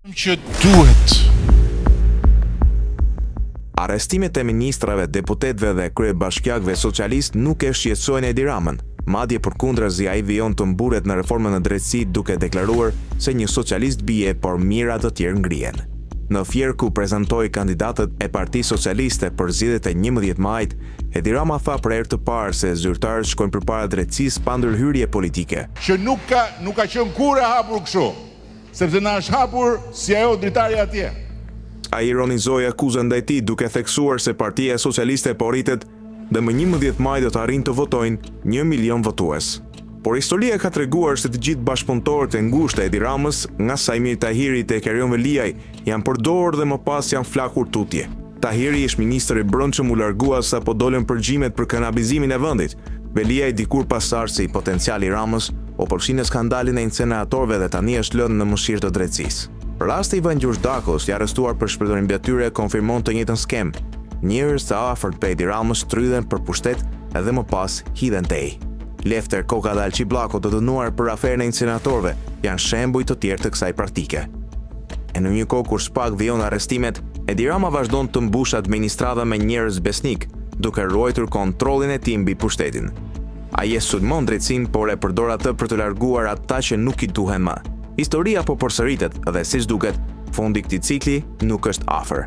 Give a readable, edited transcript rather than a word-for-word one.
Që duhet. Arrestimet e ministrave, deputetëve dhe kryebashkiakëve socialist nuk e shqetësojnë Edi Ramën. Madje përkundrazi ai vijon të mburet në reformën e drejtësisë duke deklaruar se një socialist bie, por mira të tjerë ngrihen. Në Fier ku prezantoi kandidatët e Partisë Socialiste për zgjedhjet e 11 majit, Edi Rama tha për herë të parë se zyrtarët shkojnë përpara drejtësisë pa ndërhyrje politike. Që nuk ka qenë kurrë hapur kështu, sepse na është hapur si ajo dritarja atje. Ai ironizoi akuzën ndaj tij duke theksuar se Partia Socialiste po rritet dhe më 11 maj do të arrijnë të votojnë 1 milion votues. Por historia ka treguar se të gjithë bashkëpunëtorët e ngushtë e Edi Ramës, nga Sajmir Tahiri te Kerion Veliaj, janë përdorur dhe më pas janë flakur tutje. Tahiri ish ministër i brendshëm u largua sapo dolën përgjimet për kanabizimin e vendit. Veliaj dikur pasar se i potenciali Ramës o përfshi në skandalin e inceneratorëve dhe tani është lënë në mëshirë të drejtësisë. Rasti i Ivan Gjurgjdakos, i arrestuar për shpërdorim atyre, konfirmon të njëjtën skem. Njerëz të afërt pe Edi Ramës trydhen për pushtet edhe më pas hidhen tej. Lefter Koka dhe Alqi Bllako të dënuar për aferën e inceneratorëve janë shembuj të tjerë të kësaj praktike. E në një kohë kur shpak vijon arrestimet, Edi Rama vazhdon të mbush administrata me njerëz besnik, duke ruajtur kontrollin e tij mbi pushtetin. Ai e sulmon drejtësinë, por e përdor atë për të larguar ata që nuk I duhen më. Historia po përsëritet dhe siç duket, fundi I këtij cikli nuk është afër.